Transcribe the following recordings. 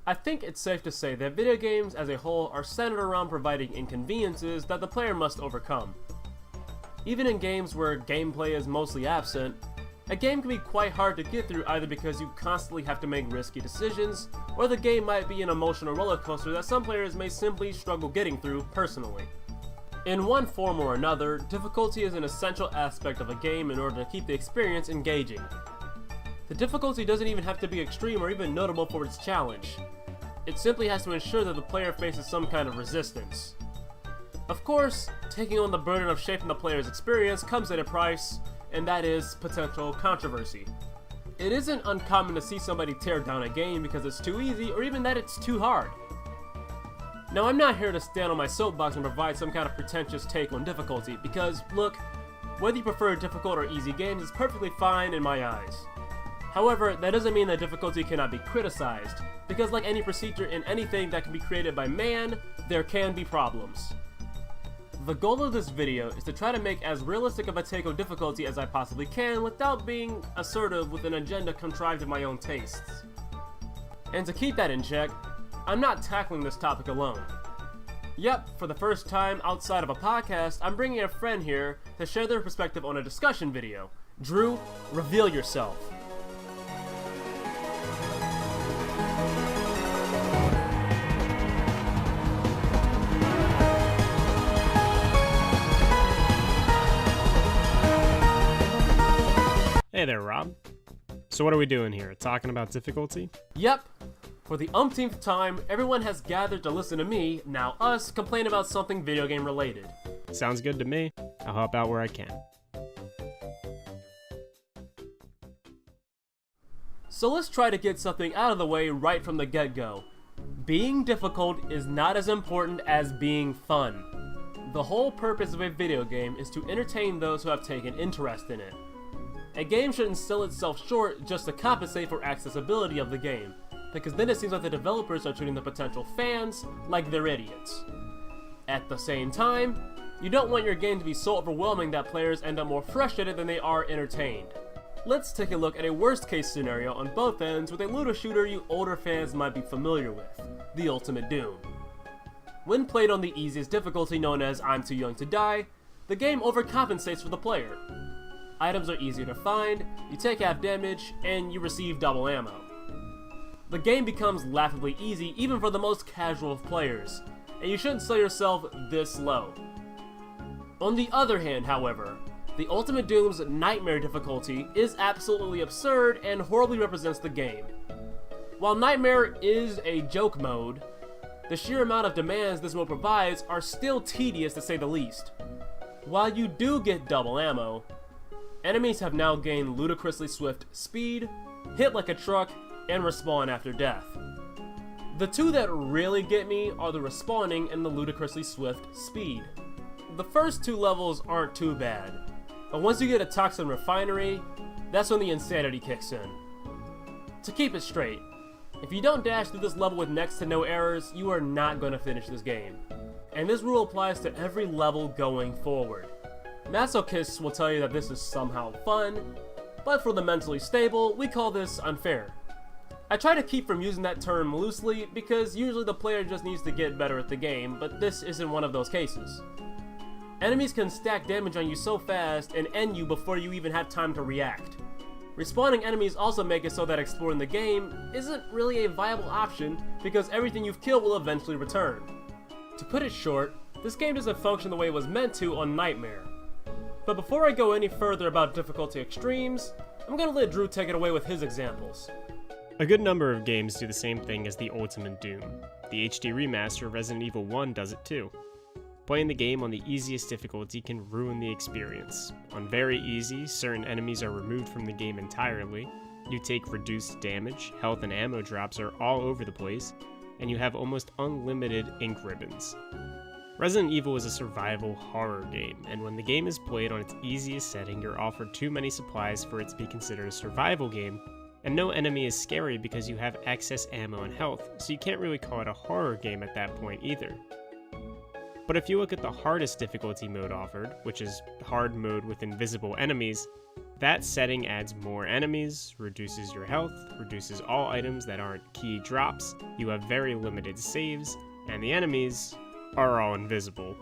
I think it's safe to say that video games as a whole are centered around providing inconveniences that the player must overcome. Even in games where gameplay is mostly absent, a game can be quite hard to get through either because you constantly have to make risky decisions, or the game might be an emotional roller coaster that some players may simply struggle getting through personally. In one form or another, difficulty is an essential aspect of a game in order to keep the experience engaging. The difficulty doesn't even have to be extreme or even notable for its challenge. It simply has to ensure that the player faces some kind of resistance. Of course, taking on the burden of shaping the player's experience comes at a price, and that is potential controversy. It isn't uncommon to see somebody tear down a game because it's too easy or even that it's too hard. Now, I'm not here to stand on my soapbox and provide some kind of pretentious take on difficulty because, look, whether you prefer difficult or easy games is perfectly fine in my eyes. However, that doesn't mean that difficulty cannot be criticized, because like any procedure in anything that can be created by man, there can be problems. The goal of this video is to try to make as realistic of a take on difficulty as I possibly can without being assertive with an agenda contrived of my own tastes. And to keep that in check, I'm not tackling this topic alone. Yep, for the first time outside of a podcast, I'm bringing a friend here to share their perspective on a discussion video. Drew, reveal yourself. Hey there, Rob. So what are we doing here? Talking about difficulty? Yep. For the umpteenth time, everyone has gathered to listen to me, now us, complain about something video game related. Sounds good to me. I'll help out where I can. So let's try to get something out of the way right from the get-go. Being difficult is not as important as being fun. The whole purpose of a video game is to entertain those who have taken interest in it. A game shouldn't sell itself short just to compensate for accessibility of the game, because then it seems like the developers are treating the potential fans like they're idiots. At the same time, you don't want your game to be so overwhelming that players end up more frustrated than they are entertained. Let's take a look at a worst case scenario on both ends with a looter shooter you older fans might be familiar with, the Ultimate Doom. When played on the easiest difficulty known as I'm Too Young to Die, the game overcompensates for the player. Items are easier to find, you take half damage, and you receive double ammo. The game becomes laughably easy even for the most casual of players, and you shouldn't sell yourself this low. On the other hand, however, the Ultimate Doom's Nightmare difficulty is absolutely absurd and horribly represents the game. While Nightmare is a joke mode, the sheer amount of demands this mode provides are still tedious to say the least. While you do get double ammo, enemies have now gained ludicrously swift speed, hit like a truck, and respawn after death. The two that really get me are the respawning and the ludicrously swift speed. The first two levels aren't too bad, but once you get a toxin refinery, that's when the insanity kicks in. To keep it straight, if you don't dash through this level with next to no errors, you are not going to finish this game. And this rule applies to every level going forward. Masochists will tell you that this is somehow fun, but for the mentally stable, we call this unfair. I try to keep from using that term loosely because usually the player just needs to get better at the game, but this isn't one of those cases. Enemies can stack damage on you so fast and end you before you even have time to react. Respawning enemies also make it so that exploring the game isn't really a viable option because everything you've killed will eventually return. To put it short, this game doesn't function the way it was meant to on Nightmare. But before I go any further about difficulty extremes, I'm gonna let Drew take it away with his examples. A good number of games do the same thing as the Ultimate Doom. The HD remaster of Resident Evil 1 does it too. Playing the game on the easiest difficulty can ruin the experience. On very easy, certain enemies are removed from the game entirely, you take reduced damage, health and ammo drops are all over the place, and you have almost unlimited ink ribbons. Resident Evil is a survival horror game, and when the game is played on its easiest setting, you're offered too many supplies for it to be considered a survival game, and no enemy is scary because you have excess ammo and health, so you can't really call it a horror game at that point either. But if you look at the hardest difficulty mode offered, which is hard mode with invisible enemies, That setting adds more enemies, reduces your health, reduces all items that aren't key drops, you have very limited saves, and the enemies are all invisible.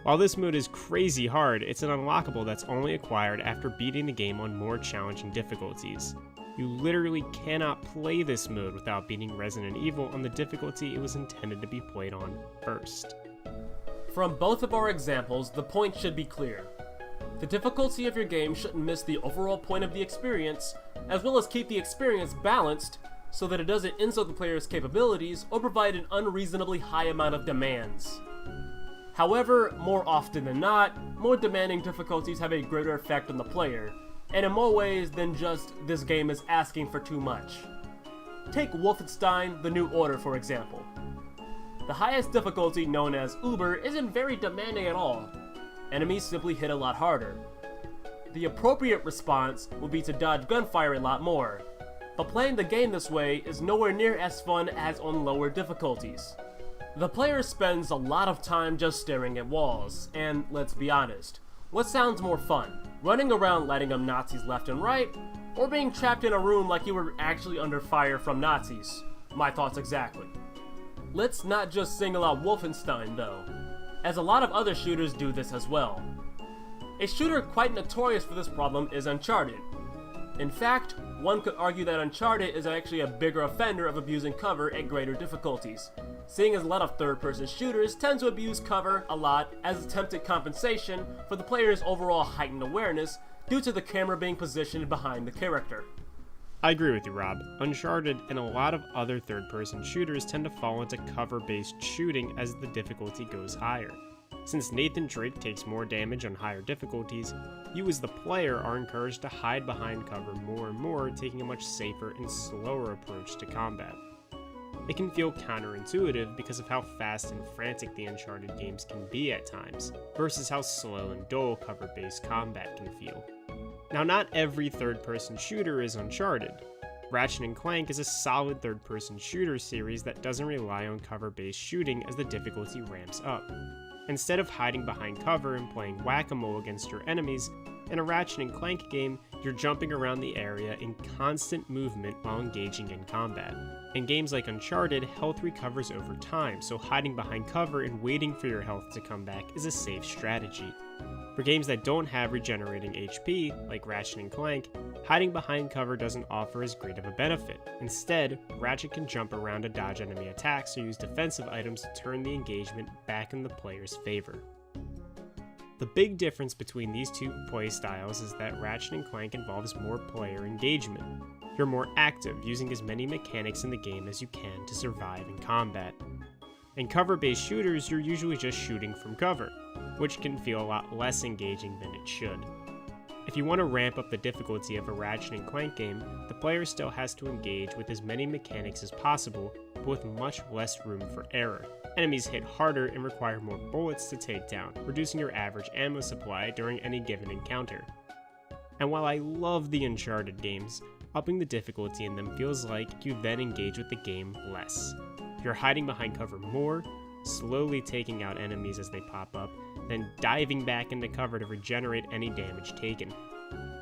While this mode is crazy hard, it's an unlockable that's only acquired after beating the game on more challenging difficulties. You literally cannot play this mode without beating Resident Evil on the difficulty it was intended to be played on first. From both of our examples, the point should be clear. The difficulty of your game shouldn't miss the overall point of the experience, as well as keep the experience balanced so that it doesn't insult the player's capabilities or provide an unreasonably high amount of demands. However, more often than not, more demanding difficulties have a greater effect on the player, and in more ways than just this game is asking for too much. Take Wolfenstein: The New Order for example. The highest difficulty, known as Uber, isn't very demanding at all. Enemies simply hit a lot harder. The appropriate response would be to dodge gunfire a lot more, but playing the game this way is nowhere near as fun as on lower difficulties. The player spends a lot of time just staring at walls, and let's be honest, what sounds more fun? Running around lighting up Nazis left and right, or being trapped in a room like you were actually under fire from Nazis? My thoughts exactly. Let's not just single out Wolfenstein though, as a lot of other shooters do this as well. A shooter quite notorious for this problem is Uncharted. In fact, one could argue that Uncharted is actually a bigger offender of abusing cover at greater difficulties, seeing as a lot of third-person shooters tend to abuse cover a lot as attempted compensation for the player's overall heightened awareness due to the camera being positioned behind the character. I agree with you, Rob. Uncharted and a lot of other third-person shooters tend to fall into cover-based shooting as the difficulty goes higher. Since Nathan Drake takes more damage on higher difficulties, you as the player are encouraged to hide behind cover more and more, taking a much safer and slower approach to combat. It can feel counterintuitive because of how fast and frantic the Uncharted games can be at times, versus how slow and dull cover-based combat can feel. Now, not every third-person shooter is Uncharted. Ratchet & Clank is a solid third-person shooter series that doesn't rely on cover-based shooting as the difficulty ramps up. Instead of hiding behind cover and playing whack-a-mole against your enemies, in a Ratchet & Clank game, you're jumping around the area in constant movement while engaging in combat. In games like Uncharted, health recovers over time, so hiding behind cover and waiting for your health to come back is a safe strategy. For games that don't have regenerating HP, like Ratchet & Clank, hiding behind cover doesn't offer as great of a benefit. Instead, Ratchet can jump around to dodge enemy attacks or use defensive items to turn the engagement back in the player's favor. The big difference between these two play styles is that Ratchet & Clank involves more player engagement. You're more active, using as many mechanics in the game as you can to survive in combat. In cover-based shooters, you're usually just shooting from cover, which can feel a lot less engaging than it should. If you want to ramp up the difficulty of a Ratchet & Clank game, the player still has to engage with as many mechanics as possible, but with much less room for error. Enemies hit harder and require more bullets to take down, reducing your average ammo supply during any given encounter. And while I love the Uncharted games, upping the difficulty in them feels like you then engage with the game less. You're hiding behind cover more, slowly taking out enemies as they pop up, then diving back into cover to regenerate any damage taken.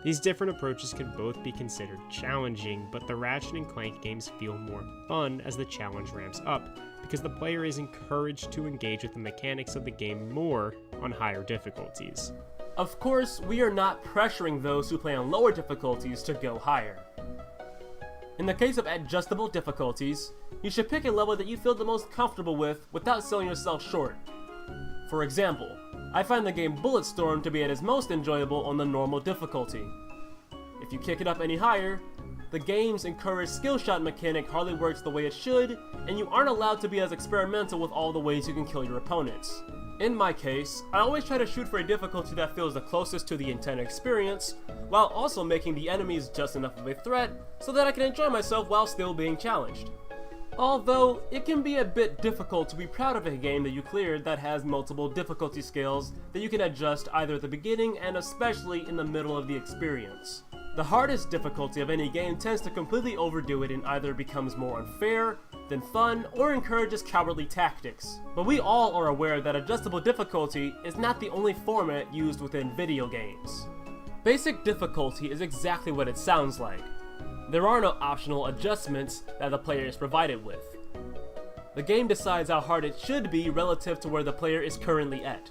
These different approaches can both be considered challenging, but the Ratchet & Clank games feel more fun as the challenge ramps up, because the player is encouraged to engage with the mechanics of the game more on higher difficulties. Of course, we are not pressuring those who play on lower difficulties to go higher. In the case of adjustable difficulties, you should pick a level that you feel the most comfortable with without selling yourself short. For example, I find the game Bulletstorm to be at its most enjoyable on the normal difficulty. If you kick it up any higher, the game's encouraged skill shot mechanic hardly works the way it should, and you aren't allowed to be as experimental with all the ways you can kill your opponents. In my case, I always try to shoot for a difficulty that feels the closest to the intended experience, while also making the enemies just enough of a threat so that I can enjoy myself while still being challenged. Although, it can be a bit difficult to be proud of a game that you cleared that has multiple difficulty scales that you can adjust either at the beginning and especially in the middle of the experience. The hardest difficulty of any game tends to completely overdo it and either becomes more unfair than fun or encourages cowardly tactics. But we all are aware that adjustable difficulty is not the only format used within video games. Basic difficulty is exactly what it sounds like. There are no optional adjustments that the player is provided with. The game decides how hard it should be relative to where the player is currently at.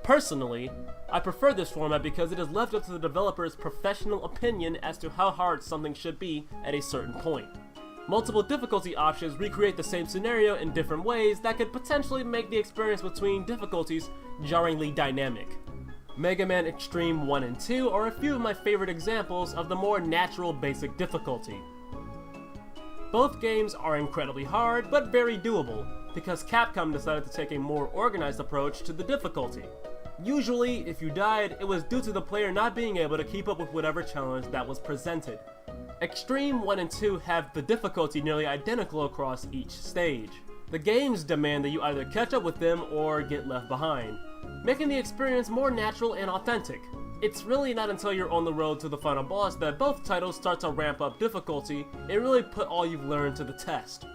Personally, I prefer this format because it is left up to the developer's professional opinion as to how hard something should be at a certain point. Multiple difficulty options recreate the same scenario in different ways that could potentially make the experience between difficulties jarringly dynamic. Mega Man Extreme 1 and 2 are a few of my favorite examples of the more natural basic difficulty. Both games are incredibly hard, but very doable, because Capcom decided to take a more organized approach to the difficulty. Usually, if you died, it was due to the player not being able to keep up with whatever challenge that was presented. Extreme 1 and 2 have the difficulty nearly identical across each stage. The games demand that you either catch up with them or get left behind, making the experience more natural and authentic. It's really not until you're on the road to the final boss that both titles start to ramp up difficulty and really put all you've learned to the test.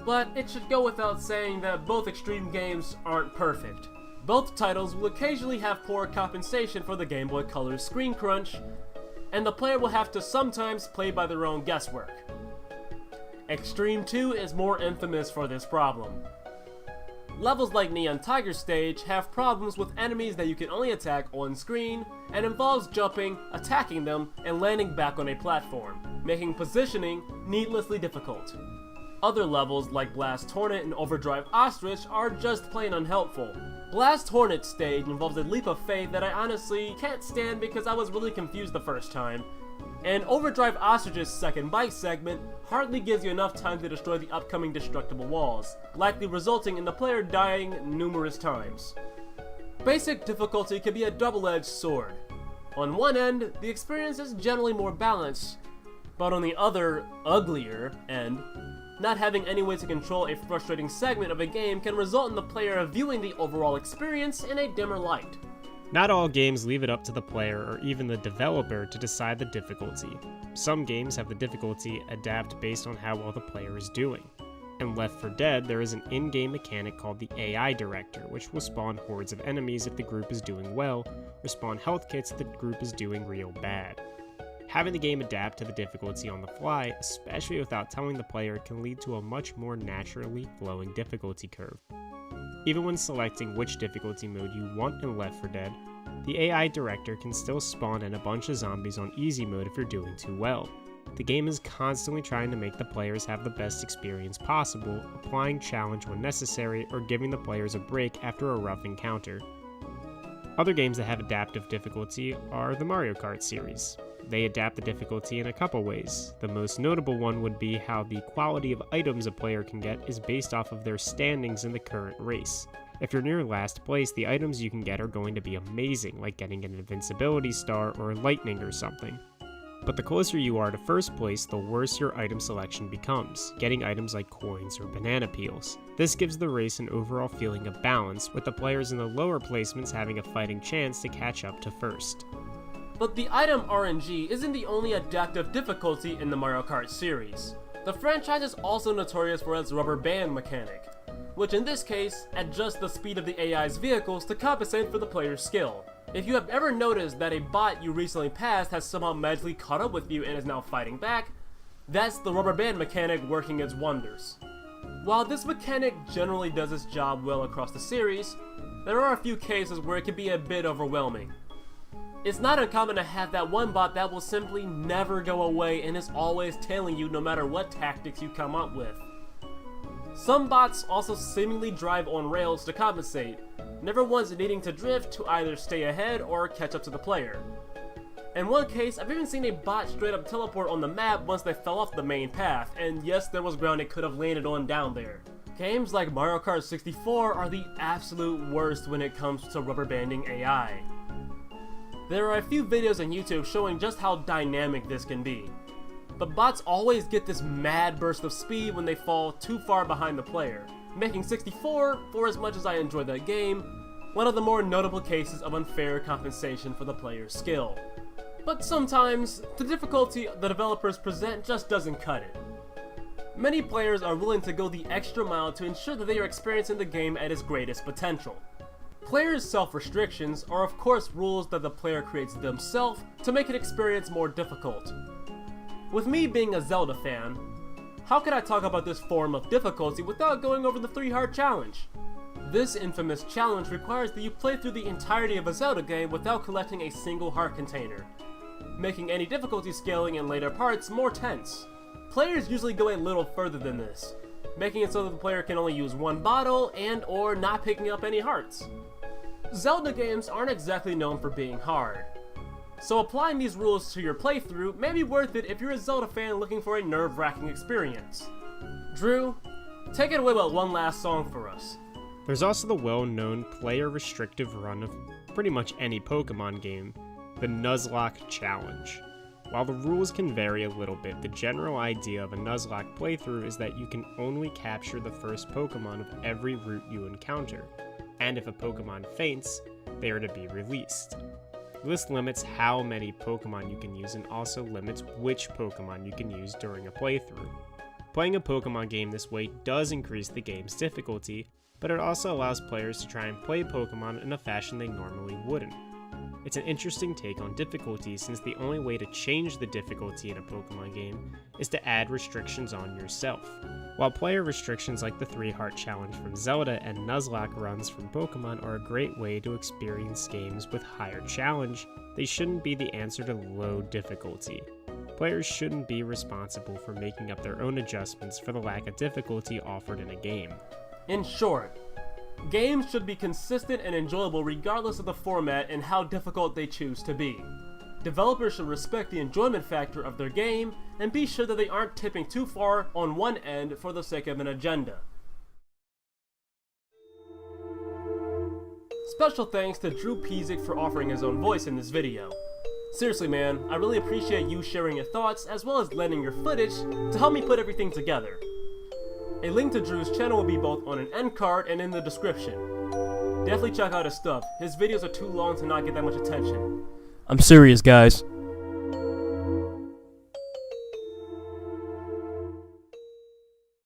But it should go without saying that both Extreme games aren't perfect. Both titles will occasionally have poor compensation for the Game Boy Color's screen crunch, and the player will have to sometimes play by their own guesswork. Extreme 2 is more infamous for this problem. Levels like Neon Tiger Stage have problems with enemies that you can only attack on screen, and involves jumping, attacking them, and landing back on a platform, making positioning needlessly difficult. Other levels like Blast Hornet and Overdrive Ostrich are just plain unhelpful. Blast Hornet stage involves a leap of faith that I honestly can't stand because I was really confused the first time, and Overdrive Ostrich's second bike segment hardly gives you enough time to destroy the upcoming destructible walls, likely resulting in the player dying numerous times. Basic difficulty can be a double-edged sword. On one end, the experience is generally more balanced, but on the other, uglier end, not having any way to control a frustrating segment of a game can result in the player viewing the overall experience in a dimmer light. Not all games leave it up to the player or even the developer to decide the difficulty. Some games have the difficulty adapt based on how well the player is doing. In Left 4 Dead, there is an in-game mechanic called the AI Director, which will spawn hordes of enemies if the group is doing well, or spawn health kits if the group is doing real bad. Having the game adapt to the difficulty on the fly, especially without telling the player, can lead to a much more naturally flowing difficulty curve. Even when selecting which difficulty mode you want in Left 4 Dead, the AI Director can still spawn in a bunch of zombies on easy mode if you're doing too well. The game is constantly trying to make the players have the best experience possible, applying challenge when necessary or giving the players a break after a rough encounter. Other games that have adaptive difficulty are the Mario Kart series. They adapt the difficulty in a couple ways. The most notable one would be how the quality of items a player can get is based off of their standings in the current race. If you're near last place, the items you can get are going to be amazing, like getting an invincibility star or lightning or something. But the closer you are to first place, the worse your item selection becomes, getting items like coins or banana peels. This gives the race an overall feeling of balance, with the players in the lower placements having a fighting chance to catch up to first. But the item RNG isn't the only adaptive difficulty in the Mario Kart series. The franchise is also notorious for its rubber band mechanic, which in this case adjusts the speed of the AI's vehicles to compensate for the player's skill. If you have ever noticed that a bot you recently passed has somehow magically caught up with you and is now fighting back, that's the rubber band mechanic working its wonders. While this mechanic generally does its job well across the series, there are a few cases where it can be a bit overwhelming. It's not uncommon to have that one bot that will simply never go away and is always tailing you no matter what tactics you come up with. Some bots also seemingly drive on rails to compensate, never once needing to drift to either stay ahead or catch up to the player. In one case, I've even seen a bot straight up teleport on the map once they fell off the main path, and yes, there was ground it could have landed on down there. Games like Mario Kart 64 are the absolute worst when it comes to rubber banding AI. There are a few videos on YouTube showing just how dynamic this can be. But bots always get this mad burst of speed when they fall too far behind the player, making 64, for as much as I enjoy that game, one of the more notable cases of unfair compensation for the player's skill. But sometimes, the difficulty the developers present just doesn't cut it. Many players are willing to go the extra mile to ensure that they are experiencing the game at its greatest potential. Players' self-restrictions are of course rules that the player creates themselves to make an experience more difficult. With me being a Zelda fan, how could I talk about this form of difficulty without going over the 3-heart challenge? This infamous challenge requires that you play through the entirety of a Zelda game without collecting a single heart container, making any difficulty scaling in later parts more tense. Players usually go a little further than this, making it so that the player can only use one bottle and or not picking up any hearts. Zelda games aren't exactly known for being hard, so applying these rules to your playthrough may be worth it if you're a Zelda fan looking for a nerve-wracking experience. Drew, take it away with one last song for us. There's also the well-known player-restrictive run of pretty much any Pokemon game, the Nuzlocke Challenge. While the rules can vary a little bit, the general idea of a Nuzlocke playthrough is that you can only capture the first Pokemon of every route you encounter, and if a Pokemon faints, they are to be released. This limits how many Pokemon you can use and also limits which Pokemon you can use during a playthrough. Playing a Pokemon game this way does increase the game's difficulty, but it also allows players to try and play Pokemon in a fashion they normally wouldn't. It's an interesting take on difficulty since the only way to change the difficulty in a Pokemon game is to add restrictions on yourself. While player restrictions like the 3-heart challenge from Zelda and Nuzlocke runs from Pokemon are a great way to experience games with higher challenge, they shouldn't be the answer to low difficulty. Players shouldn't be responsible for making up their own adjustments for the lack of difficulty offered in a game. In short, games should be consistent and enjoyable regardless of the format and how difficult they choose to be. Developers should respect the enjoyment factor of their game and be sure that they aren't tipping too far on one end for the sake of an agenda. Special thanks to Drew Pezic for offering his own voice in this video. Seriously man, I really appreciate you sharing your thoughts as well as lending your footage to help me put everything together. A link to Drew's channel will be both on an end card and in the description. Definitely check out his stuff. His videos are too long to not get that much attention. I'm serious, guys.